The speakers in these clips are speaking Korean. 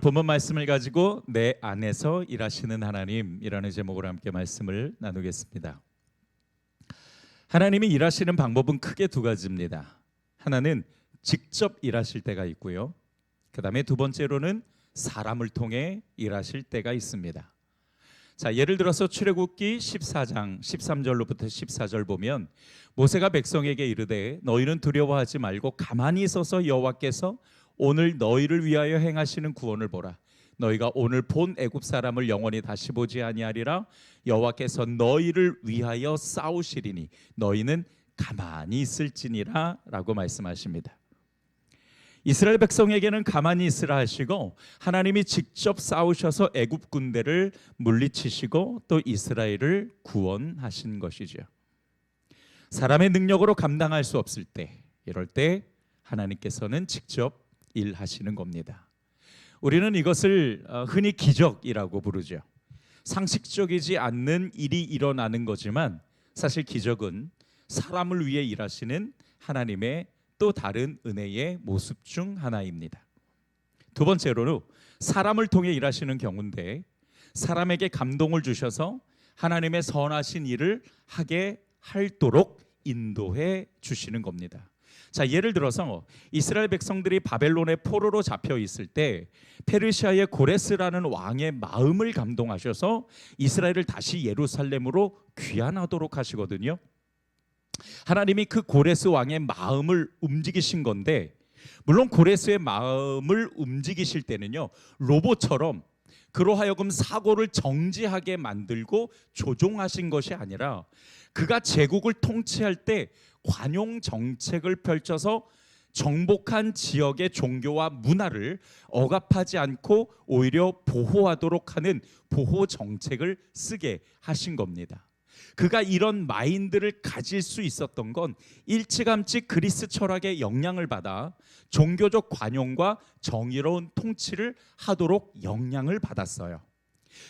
본문 말씀을 가지고 내 안에서 일하시는 하나님이라는 제목으로 함께 말씀을 나누겠습니다. 하나님이 일하시는 방법은 크게 두 가지입니다. 하나는 직접 일하실 때가 있고요. 그 다음에 두 번째로는 사람을 통해 일하실 때가 있습니다. 자, 예를 들어서 출애굽기 14장 13절로부터 14절 보면 모세가 백성에게 이르되 너희는 두려워하지 말고 가만히 있어서 여호와께서 오늘 너희를 위하여 행하시는 구원을 보라. 너희가 오늘 본 애굽 사람을 영원히 다시 보지 아니하리라. 여호와께서 너희를 위하여 싸우시리니 너희는 가만히 있을지니라 라고 말씀하십니다. 이스라엘 백성에게는 가만히 있으라 하시고 하나님이 직접 싸우셔서 애굽 군대를 물리치시고 또 이스라엘을 구원하신 것이죠. 사람의 능력으로 감당할 수 없을 때, 이럴 때 하나님께서는 직접 일하시는 겁니다. 우리는 이것을 흔히 기적이라고 부르죠. 상식적이지 않는 일이 일어나는 거지만 사실 기적은 사람을 위해 일하시는 하나님의 또 다른 은혜의 모습 중 하나입니다. 두 번째로는 사람을 통해 일하시는 경우인데 사람에게 감동을 주셔서 하나님의 선하신 일을 하게 하도록 인도해 주시는 겁니다. 자, 예를 들어서 이스라엘 백성들이 바벨론의 포로로 잡혀 있을 때 페르시아의 고레스라는 왕의 마음을 감동하셔서 이스라엘을 다시 예루살렘으로 귀환하도록 하시거든요. 하나님이 그 고레스 왕의 마음을 움직이신 건데, 물론 고레스의 마음을 움직이실 때는요 로봇처럼 그로 하여금 사고를 정지하게 만들고 조종하신 것이 아니라 그가 제국을 통치할 때 관용 정책을 펼쳐서 정복한 지역의 종교와 문화를 억압하지 않고 오히려 보호하도록 하는 보호 정책을 쓰게 하신 겁니다. 그가 이런 마인드를 가질 수 있었던 건 일찌감치 그리스 철학의 영향을 받아 종교적 관용과 정의로운 통치를 하도록 영향을 받았어요.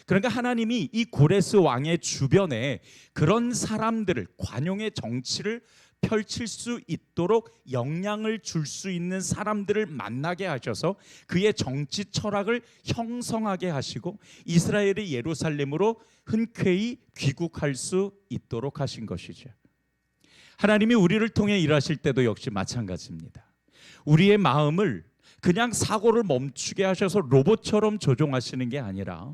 그러니까 하나님이 이 고레스 왕의 주변에 그런 사람들을, 관용의 정치를 펼칠 수 있도록 영향을 줄 수 있는 사람들을 만나게 하셔서 그의 정치 철학을 형성하게 하시고 이스라엘이 예루살렘으로 흔쾌히 귀국할 수 있도록 하신 것이죠. 하나님이 우리를 통해 일하실 때도 역시 마찬가지입니다. 우리의 마음을 그냥 사고를 멈추게 하셔서 로봇처럼 조종하시는 게 아니라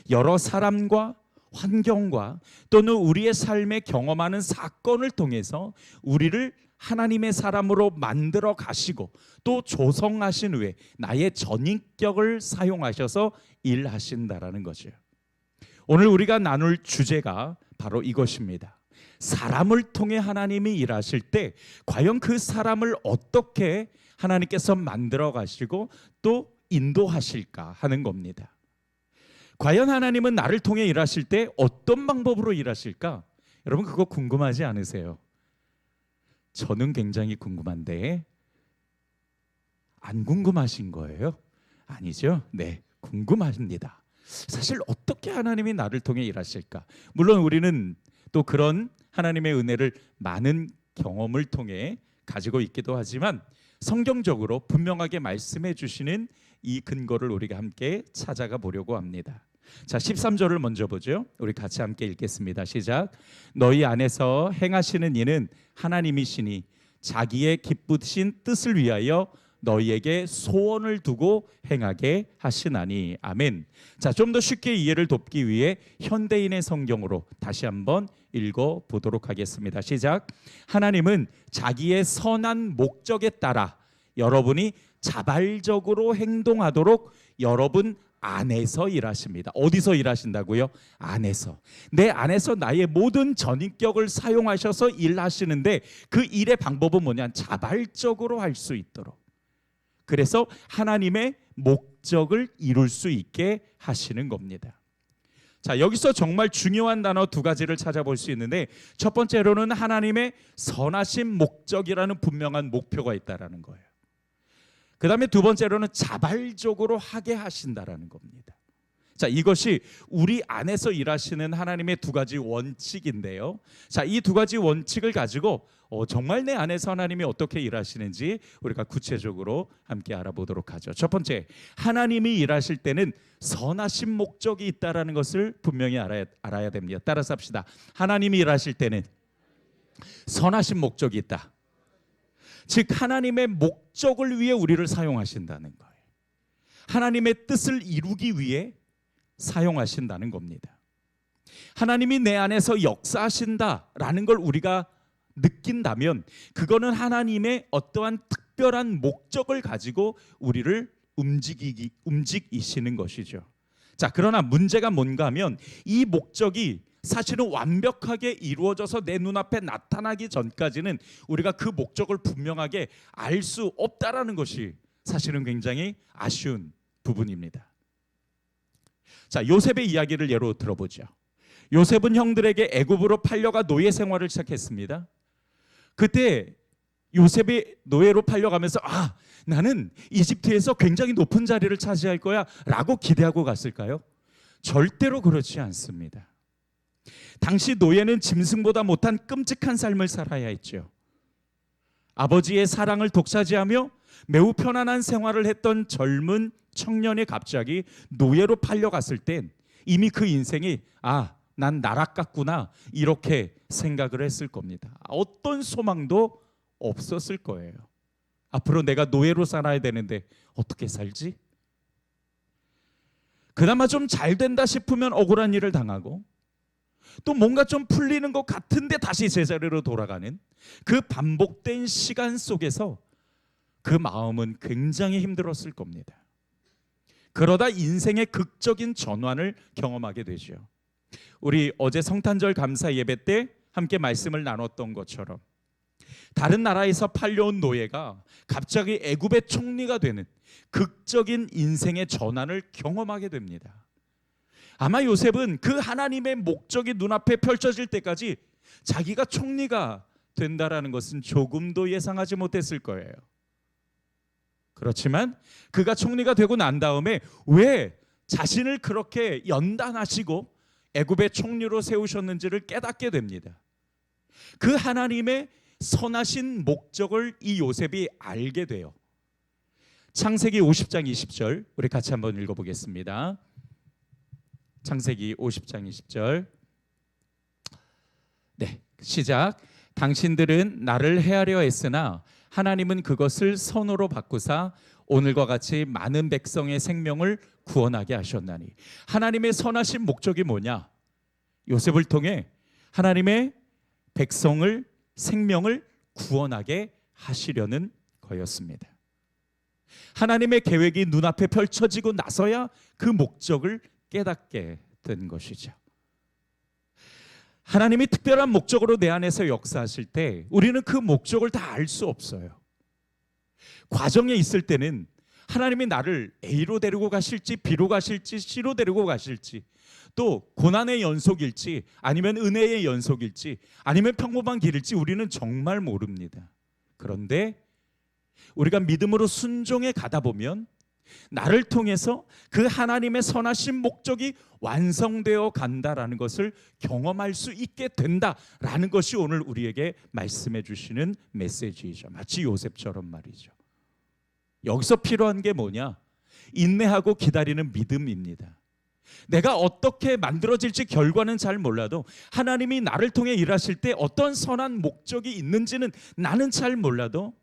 여러 사람과 환경과 또는 우리의 삶에 경험하는 사건을 통해서 우리를 하나님의 사람으로 만들어 가시고 또 조성하신 후에 나의 전인격을 사용하셔서 일하신다라는 거죠. 오늘 우리가 나눌 주제가 바로 이것입니다. 사람을 통해 하나님이 일하실 때 과연 그 사람을 어떻게 하나님께서 만들어 가시고 또 인도하실까 하는 겁니다. 과연 하나님은 나를 통해 일하실 때 어떤 방법으로 일하실까? 여러분 그거 궁금하지 않으세요? 저는 굉장히 궁금한데 안 궁금하신 거예요? 아니죠? 네, 궁금합니다. 사실 어떻게 하나님이 나를 통해 일하실까? 물론 우리는 또 그런 하나님의 은혜를 많은 경험을 통해 가지고 있기도 하지만 성경적으로 분명하게 말씀해 주시는 이 근거를 우리가 함께 찾아가 보려고 합니다. 자, 13절을 먼저 보죠. 우리 같이 함께 읽겠습니다. 시작. 너희 안에서 행하시는 이는 하나님이시니 자기의 기쁘신 뜻을 위하여 너희에게 소원을 두고 행하게 하시나니. 아멘. 자, 좀 더 쉽게 이해를 돕기 위해 현대인의 성경으로 다시 한번 읽어 보도록 하겠습니다. 시작. 하나님은 자기의 선한 목적에 따라 여러분이 자발적으로 행동하도록 여러분 안에서 일하십니다. 어디서 일하신다고요? 안에서. 내 안에서 나의 모든 전인격을 사용하셔서 일하시는데 그 일의 방법은 뭐냐? 자발적으로 할 수 있도록. 그래서 하나님의 목적을 이룰 수 있게 하시는 겁니다. 자, 여기서 정말 중요한 단어 두 가지를 찾아볼 수 있는데 첫 번째로는 하나님의 선하신 목적이라는 분명한 목표가 있다라는 거예요. 그 다음에 두 번째로는 자발적으로 하게 하신다라는 겁니다. 자, 이것이 우리 안에서 일하시는 하나님의 두 가지 원칙인데요. 자, 이 두 가지 원칙을 가지고 정말 내 안에서 하나님이 어떻게 일하시는지 우리가 구체적으로 함께 알아보도록 하죠. 첫 번째, 하나님이 일하실 때는 선하신 목적이 있다라는 것을 분명히 알아야 됩니다. 따라서 합시다. 하나님이 일하실 때는 선하신 목적이 있다. 즉 하나님의 목적을 위해 우리를 사용하신다는 거예요. 하나님의 뜻을 이루기 위해 사용하신다는 겁니다. 하나님이 내 안에서 역사하신다라는 걸 우리가 느낀다면 그거는 하나님의 어떠한 특별한 목적을 가지고 우리를 움직이시는 것이죠. 자, 그러나 문제가 뭔가 하면 이 목적이 사실은 완벽하게 이루어져서 내 눈앞에 나타나기 전까지는 우리가 그 목적을 분명하게 알 수 없다라는 것이 사실은 굉장히 아쉬운 부분입니다. 자, 요셉의 이야기를 예로 들어보죠. 요셉은 형들에게 애굽으로 팔려가 노예 생활을 시작했습니다. 그때 요셉이 노예로 팔려가면서 나는 이집트에서 굉장히 높은 자리를 차지할 거야 라고 기대하고 갔을까요? 절대로 그렇지 않습니다. 당시 노예는 짐승보다 못한 끔찍한 삶을 살아야 했죠. 아버지의 사랑을 독차지하며 매우 편안한 생활을 했던 젊은 청년이 갑자기 노예로 팔려갔을 땐 이미 그 인생이 난 나락갔구나 이렇게 생각을 했을 겁니다. 어떤 소망도 없었을 거예요. 앞으로 내가 노예로 살아야 되는데 어떻게 살지? 그나마 좀 잘 된다 싶으면 억울한 일을 당하고 또 뭔가 좀 풀리는 것 같은데 다시 제자리로 돌아가는 그 반복된 시간 속에서 그 마음은 굉장히 힘들었을 겁니다. 그러다 인생의 극적인 전환을 경험하게 되죠. 우리 어제 성탄절 감사 예배 때 함께 말씀을 나눴던 것처럼 다른 나라에서 팔려온 노예가 갑자기 애굽의 총리가 되는 극적인 인생의 전환을 경험하게 됩니다. 아마 요셉은 그 하나님의 목적이 눈앞에 펼쳐질 때까지 자기가 총리가 된다라는 것은 조금도 예상하지 못했을 거예요. 그렇지만 그가 총리가 되고 난 다음에 왜 자신을 그렇게 연단하시고 애굽의 총리로 세우셨는지를 깨닫게 됩니다. 그 하나님의 선하신 목적을 이 요셉이 알게 돼요. 창세기 50장 20절 우리 같이 한번 읽어보겠습니다. 창세기 50장 20절. 네, 시작. 당신들은 나를 해하려 했으나 하나님은 그것을 선으로 바꾸사 오늘과 같이 많은 백성의 생명을 구원하게 하셨나니. 하나님의 선하신 목적이 뭐냐? 요셉을 통해 하나님의 백성을 생명을 구원하게 하시려는 거였습니다. 하나님의 계획이 눈앞에 펼쳐지고 나서야 그 목적을 깨닫게 된 것이죠. 하나님이 특별한 목적으로 내 안에서 역사하실 때 우리는 그 목적을 다 알 수 없어요. 과정에 있을 때는 하나님이 나를 A로 데리고 가실지 B로 가실지 C로 데리고 가실지 또 고난의 연속일지 아니면 은혜의 연속일지 아니면 평범한 길일지 우리는 정말 모릅니다. 그런데 우리가 믿음으로 순종해 가다 보면 나를 통해서 그 하나님의 선하신 목적이 완성되어 간다라는 것을 경험할 수 있게 된다라는 것이 오늘 우리에게 말씀해 주시는 메시지이죠. 마치 요셉처럼 말이죠. 여기서 필요한 게 뭐냐? 인내하고 기다리는 믿음입니다. 내가 어떻게 만들어질지 결과는 잘 몰라도 하나님이 나를 통해 일하실 때 어떤 선한 목적이 있는지는 나는 잘 몰라도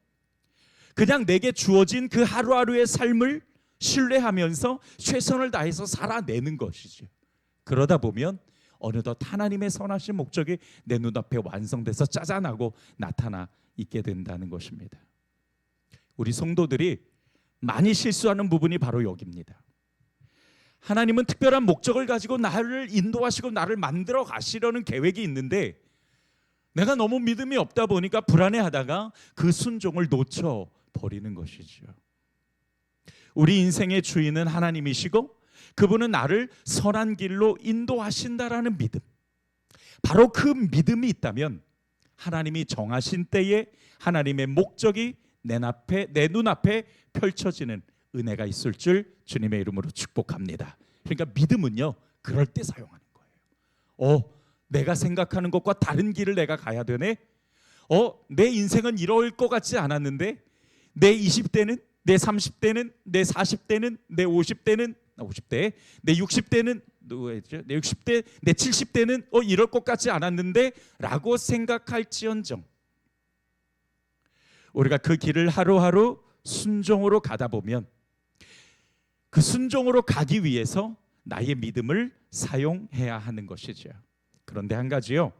그냥 내게 주어진 그 하루하루의 삶을 신뢰하면서 최선을 다해서 살아내는 것이죠. 그러다 보면 어느덧 하나님의 선하신 목적이 내 눈앞에 완성돼서 짜잔하고 나타나 있게 된다는 것입니다. 우리 성도들이 많이 실수하는 부분이 바로 여기입니다. 하나님은 특별한 목적을 가지고 나를 인도하시고 나를 만들어 가시려는 계획이 있는데 내가 너무 믿음이 없다 보니까 불안해하다가 그 순종을 놓쳐버리는 것이죠. 우리 인생의 주인은 하나님이시고 그분은 나를 선한 길로 인도하신다라는 믿음, 바로 그 믿음이 있다면 하나님이 정하신 때에 하나님의 목적이 내 눈앞에 펼쳐지는 은혜가 있을 줄 주님의 이름으로 축복합니다. 그러니까 믿음은요, 그럴 때 사용하는 거예요. 내가 생각하는 것과 다른 길을 내가 가야 되네. 내 인생은 이럴 것 같지 않았는데 내 20대는, 내 30대는, 내 40대는, 내 50대는, 내 60대는, 내 60대, 내 70대는 이럴 것 같지 않았는데 라고 생각할지언정 우리가 그 길을 하루하루 순종으로 가다 보면 그 순종으로 가기 위해서 나의 믿음을 사용해야 하는 것이죠. 그런데 한 가지요,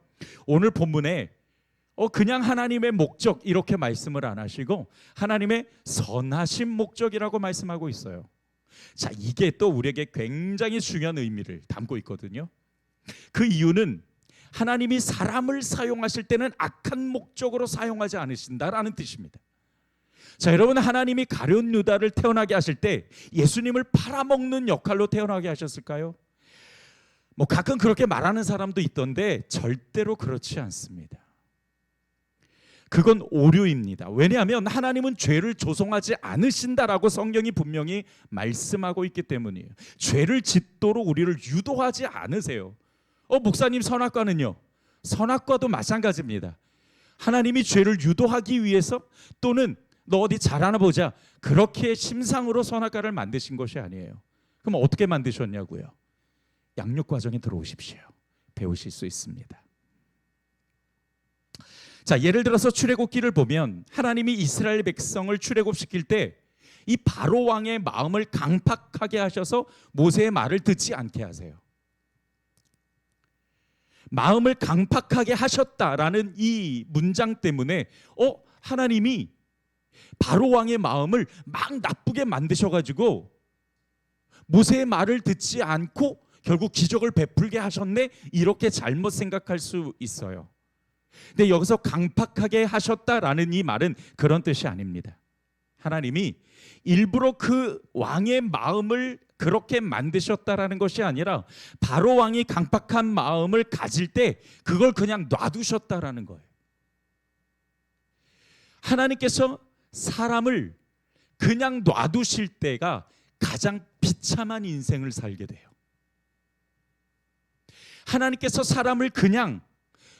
오늘 본문에 그냥 하나님의 목적 이렇게 말씀을 안 하시고 하나님의 선하신 목적이라고 말씀하고 있어요. 자, 이게 또 우리에게 굉장히 중요한 의미를 담고 있거든요. 그 이유는 하나님이 사람을 사용하실 때는 악한 목적으로 사용하지 않으신다라는 뜻입니다. 자, 여러분, 하나님이 가룟 유다를 태어나게 하실 때 예수님을 팔아먹는 역할로 태어나게 하셨을까요? 가끔 그렇게 말하는 사람도 있던데 절대로 그렇지 않습니다. 그건 오류입니다. 왜냐하면 하나님은 죄를 조성하지 않으신다라고 성경이 분명히 말씀하고 있기 때문이에요. 죄를 짓도록 우리를 유도하지 않으세요. 목사님, 선악과는요? 선악과도 마찬가지입니다. 하나님이 죄를 유도하기 위해서 또는 너 어디 잘하나 보자 그렇게 심상으로 선악과를 만드신 것이 아니에요. 그럼 어떻게 만드셨냐고요? 양육 과정에 들어오십시오. 배우실 수 있습니다. 자, 예를 들어서 출애굽기를 보면 하나님이 이스라엘 백성을 출애굽시킬 때 이 바로 왕의 마음을 강팍하게 하셔서 모세의 말을 듣지 않게 하세요. 마음을 강팍하게 하셨다라는 이 문장 때문에 하나님이 바로 왕의 마음을 막 나쁘게 만드셔가지고 모세의 말을 듣지 않고 결국 기적을 베풀게 하셨네, 이렇게 잘못 생각할 수 있어요. 근데 여기서 강팍하게 하셨다라는 이 말은 그런 뜻이 아닙니다. 하나님이 일부러 그 왕의 마음을 그렇게 만드셨다라는 것이 아니라 바로 왕이 강팍한 마음을 가질 때 그걸 그냥 놔두셨다라는 거예요. 하나님께서 사람을 그냥 놔두실 때가 가장 비참한 인생을 살게 돼요. 하나님께서 사람을 그냥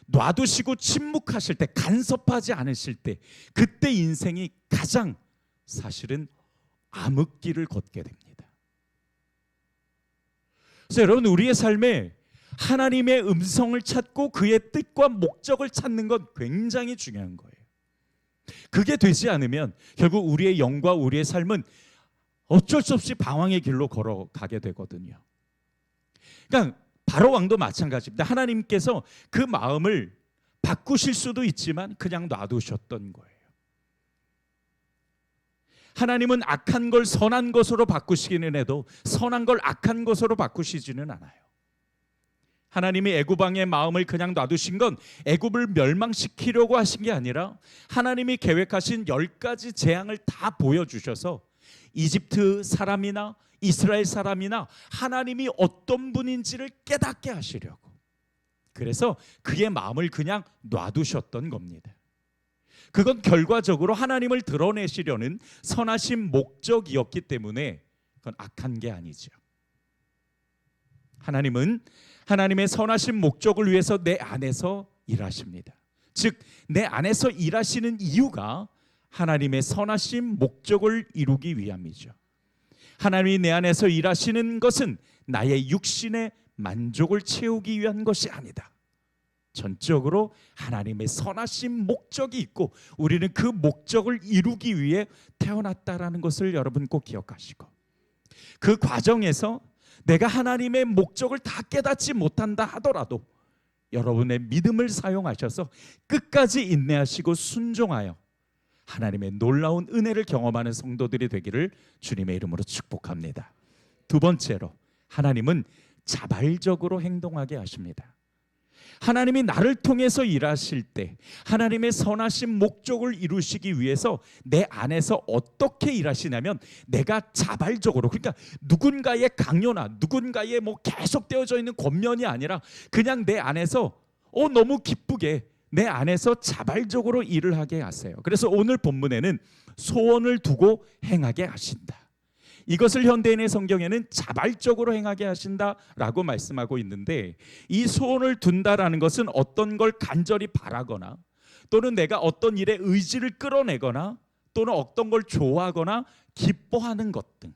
놔두시고 침묵하실 때, 간섭하지 않으실 때, 그때 인생이 가장 사실은 암흑길을 걷게 됩니다. 그래서 여러분, 우리의 삶에 하나님의 음성을 찾고 그의 뜻과 목적을 찾는 건 굉장히 중요한 거예요. 그게 되지 않으면 결국 우리의 영과 우리의 삶은 어쩔 수 없이 방황의 길로 걸어가게 되거든요. 그러니까 바로 왕도 마찬가지입니다. 하나님께서 그 마음을 바꾸실 수도 있지만 그냥 놔두셨던 거예요. 하나님은 악한 걸 선한 것으로 바꾸시기는 해도 선한 걸 악한 것으로 바꾸시지는 않아요. 하나님이 애굽 왕의 마음을 그냥 놔두신 건 애굽을 멸망시키려고 하신 게 아니라 하나님이 계획하신 10가지 재앙을 다 보여주셔서 이집트 사람이나 이스라엘 사람이나 하나님이 어떤 분인지를 깨닫게 하시려고, 그래서 그의 마음을 그냥 놔두셨던 겁니다. 그건 결과적으로 하나님을 드러내시려는 선하신 목적이었기 때문에 그건 악한 게 아니죠. 하나님은 하나님의 선하신 목적을 위해서 내 안에서 일하십니다. 즉, 내 안에서 일하시는 이유가 하나님의 선하신 목적을 이루기 위함이죠. 하나님이 내 안에서 일하시는 것은 나의 육신의 만족을 채우기 위한 것이 아니다. 전적으로 하나님의 선하신 목적이 있고 우리는 그 목적을 이루기 위해 태어났다라는 것을 여러분 꼭 기억하시고, 그 과정에서 내가 하나님의 목적을 다 깨닫지 못한다 하더라도 여러분의 믿음을 사용하셔서 끝까지 인내하시고 순종하여 하나님의 놀라운 은혜를 경험하는 성도들이 되기를 주님의 이름으로 축복합니다. 두 번째로, 하나님은 자발적으로 행동하게 하십니다. 하나님이 나를 통해서 일하실 때 하나님의 선하신 목적을 이루시기 위해서 내 안에서 어떻게 일하시냐면, 내가 자발적으로, 그러니까 누군가의 강요나 누군가의 계속되어져 있는 권면이 아니라 그냥 내 안에서 너무 기쁘게 내 안에서 자발적으로 일을 하게 하세요. 그래서 오늘 본문에는 소원을 두고 행하게 하신다. 이것을 현대인의 성경에는 자발적으로 행하게 하신다라고 말씀하고 있는데, 이 소원을 둔다라는 것은 어떤 걸 간절히 바라거나 또는 내가 어떤 일에 의지를 끌어내거나 또는 어떤 걸 좋아하거나 기뻐하는 것 등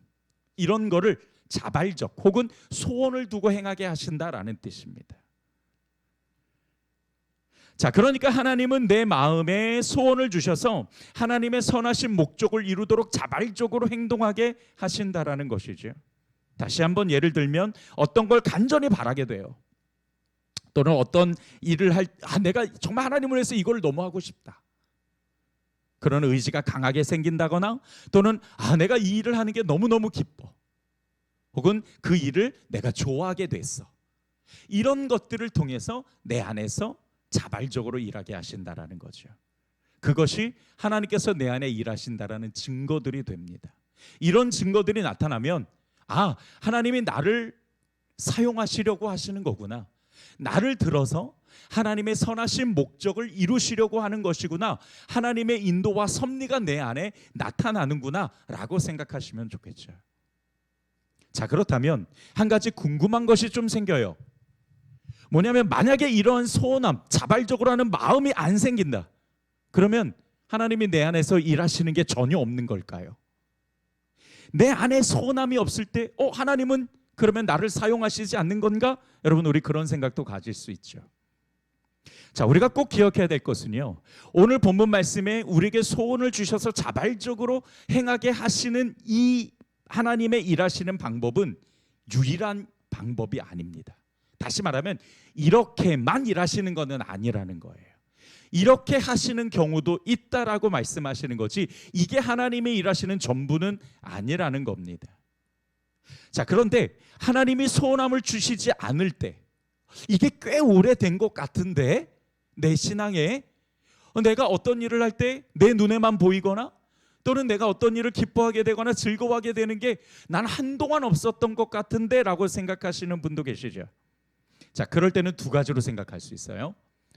이런 거를 자발적 혹은 소원을 두고 행하게 하신다라는 뜻입니다. 자, 그러니까 하나님은 내 마음에 소원을 주셔서 하나님의 선하신 목적을 이루도록 자발적으로 행동하게 하신다라는 것이죠. 다시 한번 예를 들면 어떤 걸 간절히 바라게 돼요. 또는 어떤 일을 내가 정말 하나님을 위해서 이걸 너무 하고 싶다. 그런 의지가 강하게 생긴다거나 또는 내가 이 일을 하는 게 너무너무 기뻐. 혹은 그 일을 내가 좋아하게 됐어. 이런 것들을 통해서 내 안에서 자발적으로 일하게 하신다라는 거죠. 그것이 하나님께서 내 안에 일하신다라는 증거들이 됩니다. 이런 증거들이 나타나면 하나님이 나를 사용하시려고 하시는 거구나. 나를 들어서 하나님의 선하신 목적을 이루시려고 하는 것이구나. 하나님의 인도와 섭리가 내 안에 나타나는구나 라고 생각하시면 좋겠죠. 자, 그렇다면 한 가지 궁금한 것이 좀 생겨요. 뭐냐면 만약에 이러한 소원함, 자발적으로 하는 마음이 안 생긴다. 그러면 하나님이 내 안에서 일하시는 게 전혀 없는 걸까요? 내 안에 소원함이 없을 때 하나님은 그러면 나를 사용하시지 않는 건가? 여러분, 우리 그런 생각도 가질 수 있죠. 자, 우리가 꼭 기억해야 될 것은요, 오늘 본문 말씀에 우리에게 소원을 주셔서 자발적으로 행하게 하시는 이 하나님의 일하시는 방법은 유일한 방법이 아닙니다. 다시 말하면 이렇게만 일하시는 것은 아니라는 거예요. 이렇게 하시는 경우도 있다라고 말씀하시는 거지, 이게 하나님의 일하시는 전부는 아니라는 겁니다. 자, 그런데 하나님이 소원함을 주시지 않을 때, 이게 꽤 오래된 것 같은데 내 신앙에 내가 어떤 일을 할 때 내 눈에만 보이거나 또는 내가 어떤 일을 기뻐하게 되거나 즐거워하게 되는 게 난 한동안 없었던 것 같은데 라고 생각하시는 분도 계시죠. 자, 그럴 때는 두 가지로 생각할 수 있어요.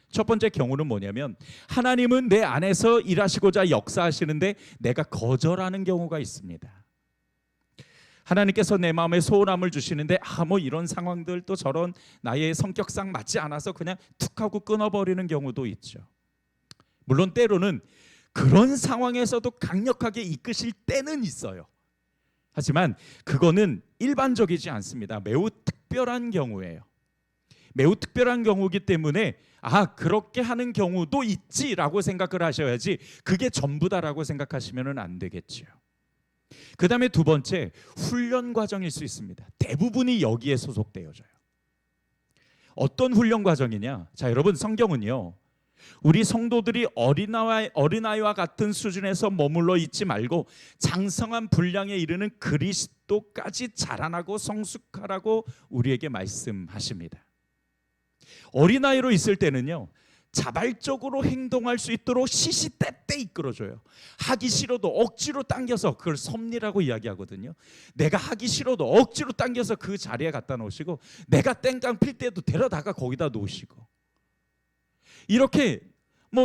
첫 번째 경우는 뭐냐면 하나님은 내 안에서 일하시고자 역사하시는데 내가 거절하는 경우가 있습니다. 하나님께서 내 마음에 소원함을 주시는데 뭐 이런 상황들 또 저런 나의 성격상 맞지 않아서 그냥 툭 하고 끊어버리는 경우도 있죠. 물론 때로는 그런 상황에서도 강력하게 이끄실 때는 있어요. 하지만 그거는 일반적이지 않습니다. 매우 특별한 경우예요. 매우 특별한 경우이기 때문에 그렇게 하는 경우도 있지라고 생각을 하셔야지 그게 전부다라고 생각하시면 안 되겠죠. 그 다음에 두 번째, 훈련 과정일 수 있습니다. 대부분이 여기에 소속되어져요. 어떤 훈련 과정이냐? 자, 여러분, 성경은요, 우리 성도들이 어린아이와 같은 수준에서 머물러 있지 말고 장성한 분량에 이르는 그리스도까지 자라나고 성숙하라고 우리에게 말씀하십니다. 어린아이로 있을 때는요, 자발적으로 행동할 수 있도록 시시때때 이끌어줘요. 하기 싫어도 억지로 당겨서, 그걸 섭리라고 이야기하거든요. 내가 하기 싫어도 억지로 당겨서 그 자리에 갖다 놓으시고, 내가 땡깡 필 때도 데려다가 거기다 놓으시고, 이렇게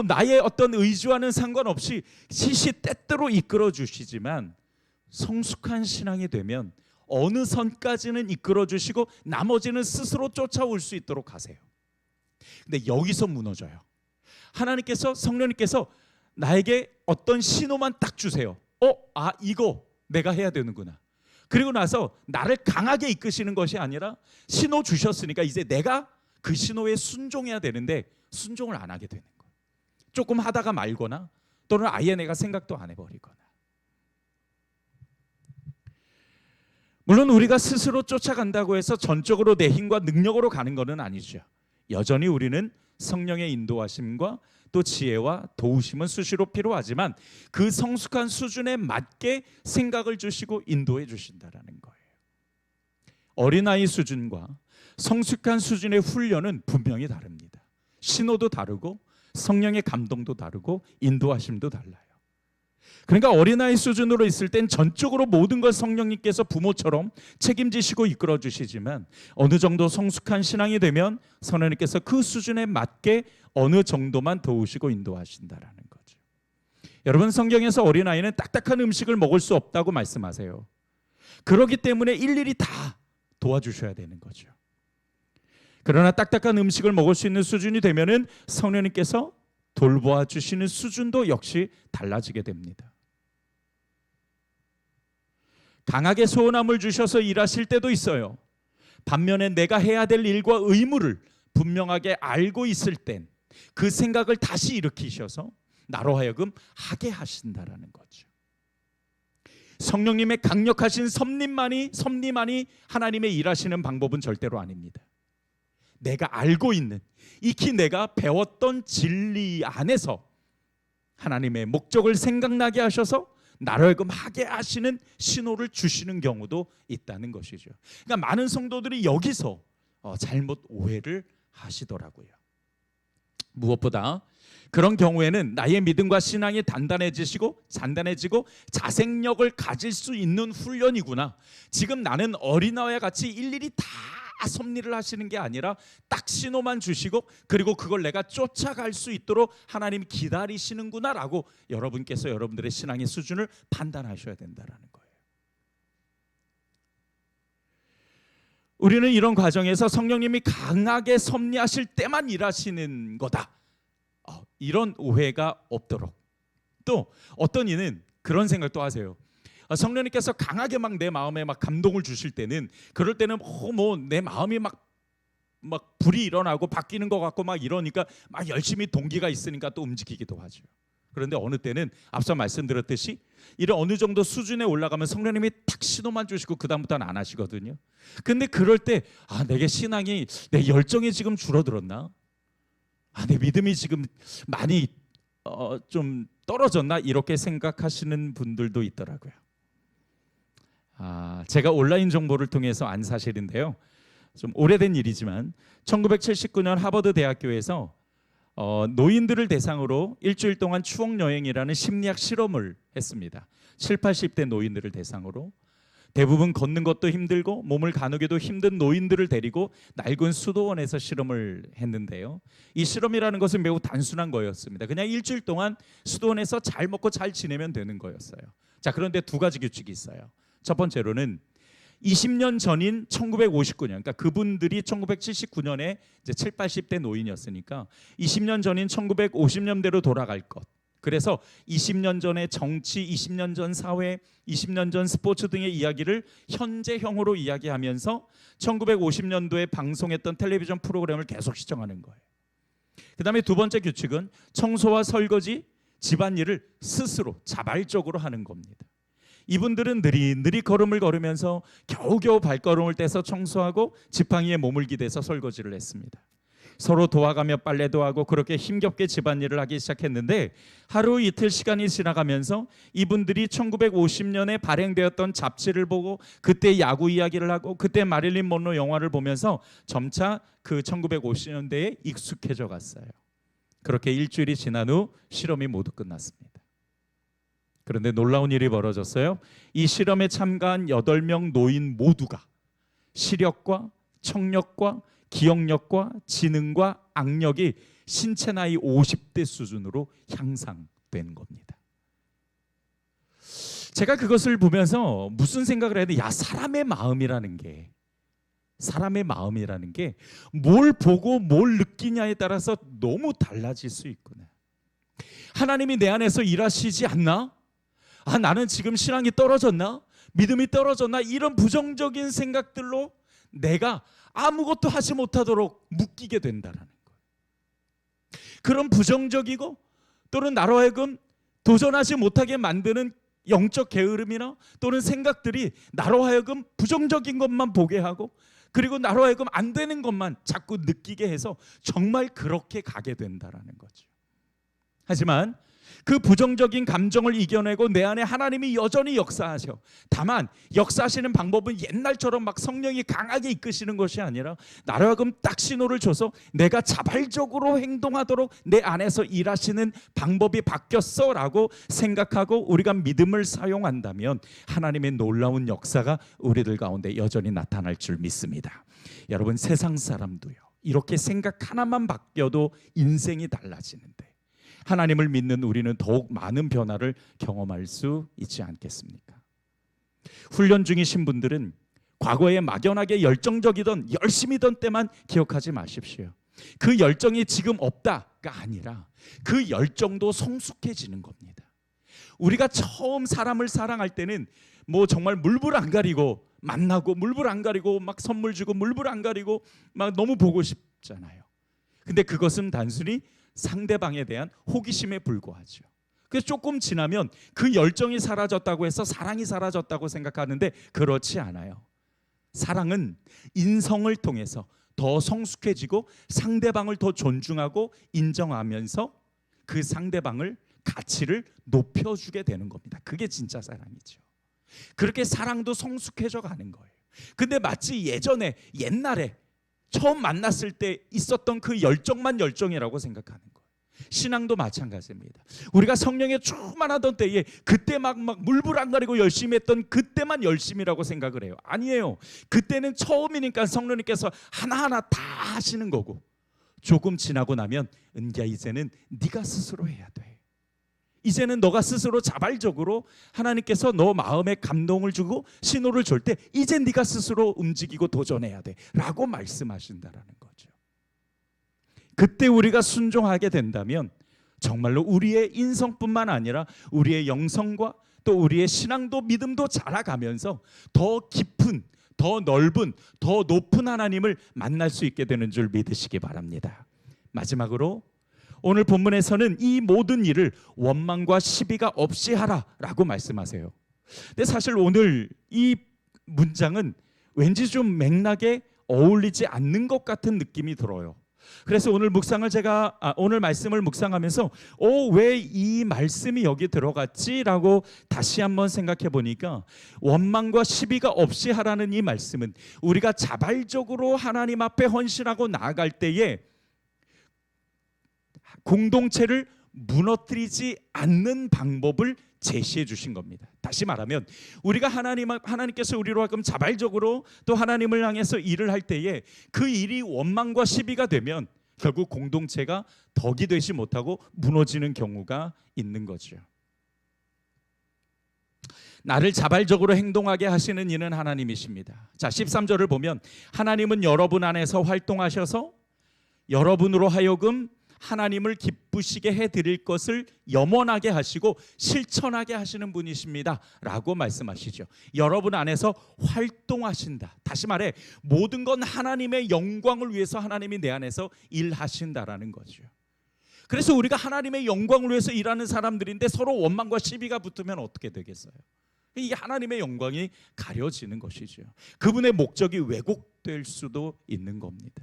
나의 어떤 의지와는 상관없이 시시때때로 이끌어 주시지만 성숙한 신앙이 되면 어느 선까지는 이끌어 주시고 나머지는 스스로 쫓아올 수 있도록 하세요. 근데 여기서 무너져요. 하나님께서, 성령님께서 나에게 어떤 신호만 딱 주세요. 이거 내가 해야 되는구나. 그리고 나서 나를 강하게 이끄시는 것이 아니라 신호 주셨으니까 이제 내가 그 신호에 순종해야 되는데 순종을 안 하게 되는 거예요. 조금 하다가 말거나 또는 아예 내가 생각도 안 해버리거나. 물론 우리가 스스로 쫓아간다고 해서 전적으로 내 힘과 능력으로 가는 것은 아니죠. 여전히 우리는 성령의 인도하심과 또 지혜와 도우심은 수시로 필요하지만 그 성숙한 수준에 맞게 생각을 주시고 인도해 주신다라는 거예요. 어린아이 수준과 성숙한 수준의 훈련은 분명히 다릅니다. 신호도 다르고 성령의 감동도 다르고 인도하심도 달라요. 그러니까 어린아이 수준으로 있을 땐 전적으로 모든 걸 성령님께서 부모처럼 책임지시고 이끌어 주시지만 어느 정도 성숙한 신앙이 되면 성령님께서 그 수준에 맞게 어느 정도만 도우시고 인도하신다라는 거죠. 여러분, 성경에서 어린아이는 딱딱한 음식을 먹을 수 없다고 말씀하세요. 그렇기 때문에 일일이 다 도와주셔야 되는 거죠. 그러나 딱딱한 음식을 먹을 수 있는 수준이 되면은 성령님께서 돌보아 주시는 수준도 역시 달라지게 됩니다. 강하게 소원함을 주셔서 일하실 때도 있어요. 반면에 내가 해야 될 일과 의무를 분명하게 알고 있을 땐 그 생각을 다시 일으키셔서 나로 하여금 하게 하신다라는 거죠. 성령님의 강력하신 섭리만이 하나님의 일하시는 방법은 절대로 아닙니다. 내가 알고 있는, 익히 내가 배웠던 진리 안에서 하나님의 목적을 생각나게 하셔서 나로 하여금 하게 하시는 신호를 주시는 경우도 있다는 것이죠. 그러니까 많은 성도들이 여기서 잘못 오해를 하시더라고요. 무엇보다 그런 경우에는 나의 믿음과 신앙이 단단해지고 자생력을 가질 수 있는 훈련이구나. 지금 나는 어린아이와 같이 일일이 다 섭리를 하시는 게 아니라 딱 신호만 주시고 그리고 그걸 내가 쫓아갈 수 있도록 하나님이 기다리시는구나라고 여러분께서 여러분들의 신앙의 수준을 판단하셔야 된다라는 거예요. 우리는 이런 과정에서 성령님이 강하게 섭리하실 때만 일하시는 거다, 이런 오해가 없도록. 또 어떤 이는 그런 생각도 하세요. 성령님께서 강하게 막 내 마음에 막 감동을 주실 때는, 그럴 때는 뭐 내 마음이 막 불이 일어나고 바뀌는 것 같고 막 이러니까 막 열심히 동기가 있으니까 또 움직이기도 하죠. 그런데 어느 때는 앞서 말씀드렸듯이 이런 어느 정도 수준에 올라가면 성령님이 탁 신호만 주시고 그 다음부터는 안 하시거든요. 근데 그럴 때 내게 신앙이, 내 열정이 지금 줄어들었나? 내 믿음이 지금 많이 좀 떨어졌나? 이렇게 생각하시는 분들도 있더라고요. 제가 온라인 정보를 통해서 안 사실인데요, 좀 오래된 일이지만 1979년 하버드 대학교에서 노인들을 대상으로 일주일 동안 추억여행이라는 심리학 실험을 했습니다. 7, 80대 노인들을 대상으로 대부분 걷는 것도 힘들고 몸을 가누기도 힘든 노인들을 데리고 낡은 수도원에서 실험을 했는데요, 이 실험이라는 것은 매우 단순한 거였습니다. 그냥 일주일 동안 수도원에서 잘 먹고 잘 지내면 되는 거였어요. 자, 그런데 두 가지 규칙이 있어요. 첫 번째로는 20년 전인 1959년, 그러니까 그분들이 1979년에 이제 7, 80대 노인이었으니까 20년 전인 1950년대로 돌아갈 것. 그래서 20년 전의 정치, 20년 전 사회, 20년 전 스포츠 등의 이야기를 현재형으로 이야기하면서 1950년도에 방송했던 텔레비전 프로그램을 계속 시청하는 거예요. 그 다음에 두 번째 규칙은 청소와 설거지, 집안일을 스스로 자발적으로 하는 겁니다. 이분들은 느릿느릿 걸음을 걸으면서 겨우겨우 발걸음을 떼서 청소하고 지팡이에 몸을 기대서 설거지를 했습니다. 서로 도와가며 빨래도 하고 그렇게 힘겹게 집안일을 하기 시작했는데, 하루 이틀 시간이 지나가면서 이분들이 1950년에 발행되었던 잡지를 보고 그때 야구 이야기를 하고 그때 마릴린 먼로 영화를 보면서 점차 그 1950년대에 익숙해져 갔어요. 그렇게 일주일이 지난 후 실험이 모두 끝났습니다. 그런데 놀라운 일이 벌어졌어요. 이 실험에 참가한 8명 노인 모두가 시력과 청력과 기억력과 지능과 악력이 신체 나이 50대 수준으로 향상된 겁니다. 제가 그것을 보면서 무슨 생각을 해야 돼? 사람의 마음이라는 게 뭘 보고 뭘 느끼냐에 따라서 너무 달라질 수 있구나. 하나님이 내 안에서 일하시지 않나? 나는 지금 신앙이 떨어졌나? 믿음이 떨어졌나? 이런 부정적인 생각들로 내가 아무것도 하지 못하도록 묶이게 된다는 거예요. 그런 부정적이고 또는 나로 하여금 도전하지 못하게 만드는 영적 게으름이나 또는 생각들이 나로 하여금 부정적인 것만 보게 하고, 그리고 나로 하여금 안 되는 것만 자꾸 느끼게 해서 정말 그렇게 가게 된다는 거죠. 하지만 그 부정적인 감정을 이겨내고 내 안에 하나님이 여전히 역사하셔. 다만 역사하시는 방법은 옛날처럼 막 성령이 강하게 이끄시는 것이 아니라 나로 하여금 딱 신호를 줘서 내가 자발적으로 행동하도록 내 안에서 일하시는 방법이 바뀌었어 라고 생각하고 우리가 믿음을 사용한다면 하나님의 놀라운 역사가 우리들 가운데 여전히 나타날 줄 믿습니다. 여러분, 세상 사람도요, 이렇게 생각 하나만 바뀌어도 인생이 달라지는데 하나님을 믿는 우리는 더욱 많은 변화를 경험할 수 있지 않겠습니까? 훈련 중이신 분들은 과거에 막연하게 열정적이던 열심이던 때만 기억하지 마십시오. 그 열정이 지금 없다가 아니라 그 열정도 성숙해지는 겁니다. 우리가 처음 사람을 사랑할 때는 뭐 정말 물불 안 가리고 만나고 물불 안 가리고 막 선물 주고 물불 안 가리고 막 너무 보고 싶잖아요. 근데 그것은 단순히 상대방에 대한 호기심에 불과하죠. 그래서 조금 지나면 그 열정이 사라졌다고 해서 사랑이 사라졌다고 생각하는데 그렇지 않아요. 사랑은 인성을 통해서 더 성숙해지고 상대방을 더 존중하고 인정하면서 그 상대방을 가치를 높여주게 되는 겁니다. 그게 진짜 사랑이죠. 그렇게 사랑도 성숙해져 가는 거예요. 근데 마치 옛날에 처음 만났을 때 있었던 그 열정만 열정이라고 생각하는 거예요. 신앙도 마찬가지입니다. 우리가 성령에 충만하던 때에 그때 막 물불 안 가리고 열심히 했던 그때만 열심이라고 생각을 해요. 아니에요. 그때는 처음이니까 성령님께서 하나하나 다 하시는 거고, 조금 지나고 나면 은기야 이제는 네가 스스로 해야 돼. 이제는 너가 스스로 자발적으로 하나님께서 너 마음에 감동을 주고 신호를 줄 때 이제 네가 스스로 움직이고 도전해야 돼 라고 말씀하신다라는 거죠. 그때 우리가 순종하게 된다면 정말로 우리의 인성뿐만 아니라 우리의 영성과 또 우리의 신앙도 믿음도 자라가면서 더 깊은, 더 넓은, 더 높은 하나님을 만날 수 있게 되는 줄 믿으시기 바랍니다. 마지막으로 오늘 본문에서는 이 모든 일을 원망과 시비가 없이 하라라고 말씀하세요. 근데 사실 오늘 이 문장은 왠지 좀 맥락에 어울리지 않는 것 같은 느낌이 들어요. 그래서 오늘 오늘 말씀을 묵상하면서 왜 이 말씀이 여기 들어갔지라고 다시 한번 생각해 보니까 원망과 시비가 없이 하라는 이 말씀은 우리가 자발적으로 하나님 앞에 헌신하고 나아갈 때에 공동체를 무너뜨리지 않는 방법을 제시해 주신 겁니다. 다시 말하면 우리가 하나님께서 우리로 하여금 자발적으로 또 하나님을 향해서 일을 할 때에 그 일이 원망과 시비가 되면 결국 공동체가 덕이 되지 못하고 무너지는 경우가 있는 거죠. 나를 자발적으로 행동하게 하시는 이는 하나님이십니다. 자, 13절을 보면 하나님은 여러분 안에서 활동하셔서 여러분으로 하여금 하나님을 기쁘시게 해드릴 것을 염원하게 하시고 실천하게 하시는 분이십니다 라고 말씀하시죠. 여러분 안에서 활동하신다. 다시 말해 모든 건 하나님의 영광을 위해서 하나님이 내 안에서 일하신다라는 거죠. 그래서 우리가 하나님의 영광을 위해서 일하는 사람들인데 서로 원망과 시비가 붙으면 어떻게 되겠어요? 이 하나님의 영광이 가려지는 것이죠. 그분의 목적이 왜곡될 수도 있는 겁니다.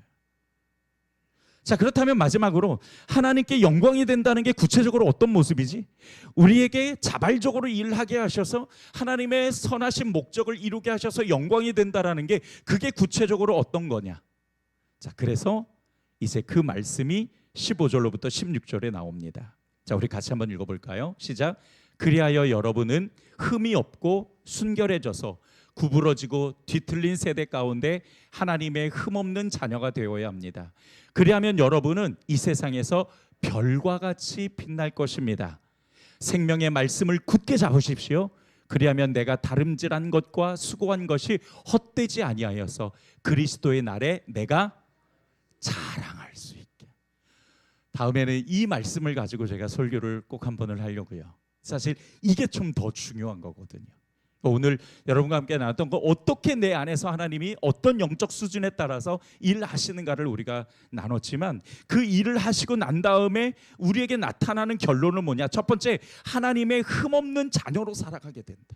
자, 그렇다면 마지막으로 하나님께 영광이 된다는 게 구체적으로 어떤 모습이지? 우리에게 자발적으로 일하게 하셔서 하나님의 선하신 목적을 이루게 하셔서 영광이 된다라는 게 그게 구체적으로 어떤 거냐? 자, 그래서 이제 그 말씀이 15절로부터 16절에 나옵니다. 자, 우리 같이 한번 읽어볼까요? 시작. 그리하여 여러분은 흠이 없고 순결해져서 구부러지고 뒤틀린 세대 가운데 하나님의 흠없는 자녀가 되어야 합니다. 그리하면 여러분은 이 세상에서 별과 같이 빛날 것입니다. 생명의 말씀을 굳게 잡으십시오. 그리하면 내가 다름질한 것과 수고한 것이 헛되지 아니하여서 그리스도의 날에 내가 자랑할 수 있게. 다음에는 이 말씀을 가지고 제가 설교를 꼭 한 번을 하려고요. 사실 이게 좀 더 중요한 거거든요. 오늘 여러분과 함께 나눴던 거 어떻게 내 안에서 하나님이 어떤 영적 수준에 따라서 일하시는가를 우리가 나눴지만 그 일을 하시고 난 다음에 우리에게 나타나는 결론은 뭐냐? 첫 번째, 하나님의 흠없는 자녀로 살아가게 된다.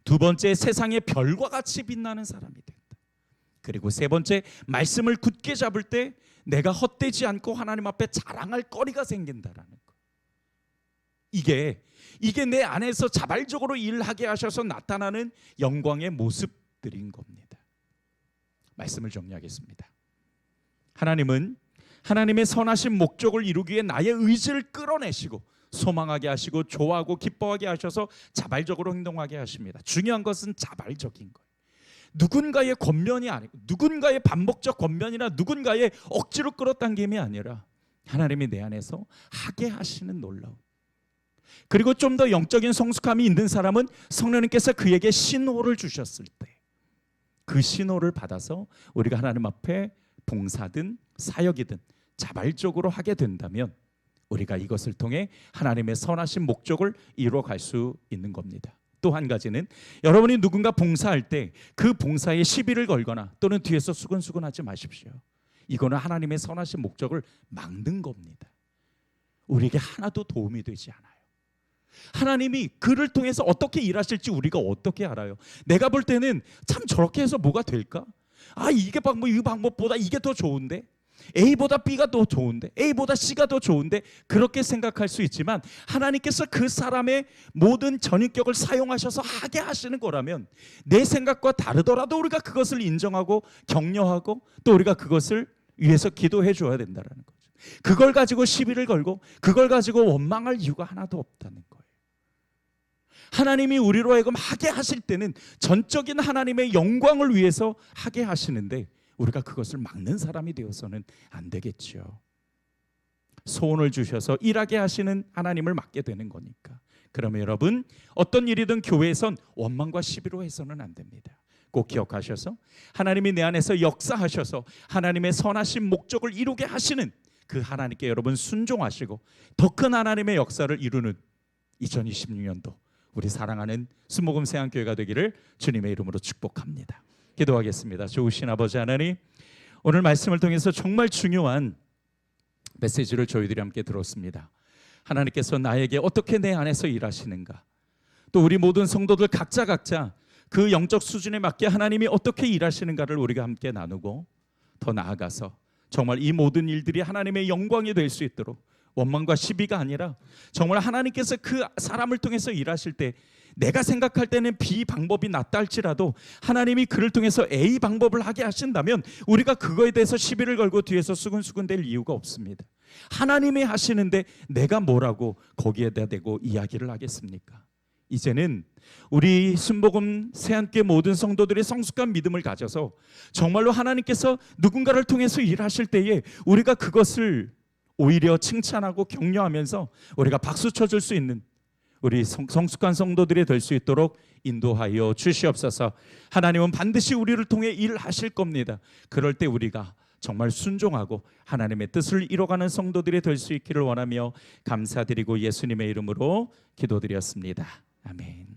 두 번째, 세상의 별과 같이 빛나는 사람이 된다. 그리고 세 번째, 말씀을 굳게 잡을 때 내가 헛되지 않고 하나님 앞에 자랑할 거리가 생긴다라는 거. 이게 내 안에서 자발적으로 일하게 하셔서 나타나는 영광의 모습들인 겁니다. 말씀을 정리하겠습니다. 하나님은 하나님의 선하신 목적을 이루기 위해 나의 의지를 끌어내시고 소망하게 하시고 좋아하고 기뻐하게 하셔서 자발적으로 행동하게 하십니다. 중요한 것은 자발적인 거예요. 누군가의 권면이 아니고 누군가의 반복적 권면이나 누군가의 억지로 끌어당김이 아니라 하나님이 내 안에서 하게 하시는 놀라운, 그리고 좀 더 영적인 성숙함이 있는 사람은 성령님께서 그에게 신호를 주셨을 때 그 신호를 받아서 우리가 하나님 앞에 봉사든 사역이든 자발적으로 하게 된다면 우리가 이것을 통해 하나님의 선하신 목적을 이루어갈 수 있는 겁니다. 또 한 가지는 여러분이 누군가 봉사할 때 그 봉사에 시비를 걸거나 또는 뒤에서 수근수근하지 마십시오. 이거는 하나님의 선하신 목적을 막는 겁니다. 우리에게 하나도 도움이 되지 않아요. 하나님이 그를 통해서 어떻게 일하실지 우리가 어떻게 알아요? 내가 볼 때는 참 저렇게 해서 뭐가 될까? 이게 이 방법보다 이게 더 좋은데? A보다 B가 더 좋은데? A보다 C가 더 좋은데? 그렇게 생각할 수 있지만 하나님께서 그 사람의 모든 전인격을 사용하셔서 하게 하시는 거라면 내 생각과 다르더라도 우리가 그것을 인정하고 격려하고 또 우리가 그것을 위해서 기도해 줘야 된다는 거죠. 그걸 가지고 시비를 걸고 그걸 가지고 원망할 이유가 하나도 없다는 거예요. 하나님이 우리로 하여금 하게 하실 때는 전적인 하나님의 영광을 위해서 하게 하시는데 우리가 그것을 막는 사람이 되어서는 안 되겠죠. 소원을 주셔서 일하게 하시는 하나님을 맡게 되는 거니까. 그러면 여러분 어떤 일이든 교회에선 원망과 시비로 해서는 안 됩니다. 꼭 기억하셔서 하나님이 내 안에서 역사하셔서 하나님의 선하신 목적을 이루게 하시는 그 하나님께 여러분 순종하시고 더 큰 하나님의 역사를 이루는 2026년도 우리 사랑하는 순복음 세안교회가 되기를 주님의 이름으로 축복합니다. 기도하겠습니다. 좋으신 아버지 하나님, 오늘 말씀을 통해서 정말 중요한 메시지를 저희들이 함께 들었습니다. 하나님께서 나에게 어떻게 내 안에서 일하시는가, 또 우리 모든 성도들 각자 그 영적 수준에 맞게 하나님이 어떻게 일하시는가를 우리가 함께 나누고 더 나아가서 정말 이 모든 일들이 하나님의 영광이 될 수 있도록 원망과 시비가 아니라 정말 하나님께서 그 사람을 통해서 일하실 때 내가 생각할 때는 B 방법이 낫다 할지라도 하나님이 그를 통해서 A 방법을 하게 하신다면 우리가 그거에 대해서 시비를 걸고 뒤에서 수근수근될 이유가 없습니다. 하나님이 하시는데 내가 뭐라고 거기에다 대고 이야기를 하겠습니까? 이제는 우리 순복음 새함교회 모든 성도들의 성숙한 믿음을 가져서 정말로 하나님께서 누군가를 통해서 일하실 때에 우리가 그것을 오히려 칭찬하고 격려하면서 우리가 박수 쳐줄 수 있는 우리 성숙한 성도들이 될 수 있도록 인도하여 주시옵소서. 하나님은 반드시 우리를 통해 일하실 겁니다. 그럴 때 우리가 정말 순종하고 하나님의 뜻을 이뤄가는 성도들이 될 수 있기를 원하며 감사드리고 예수님의 이름으로 기도드렸습니다. 아멘.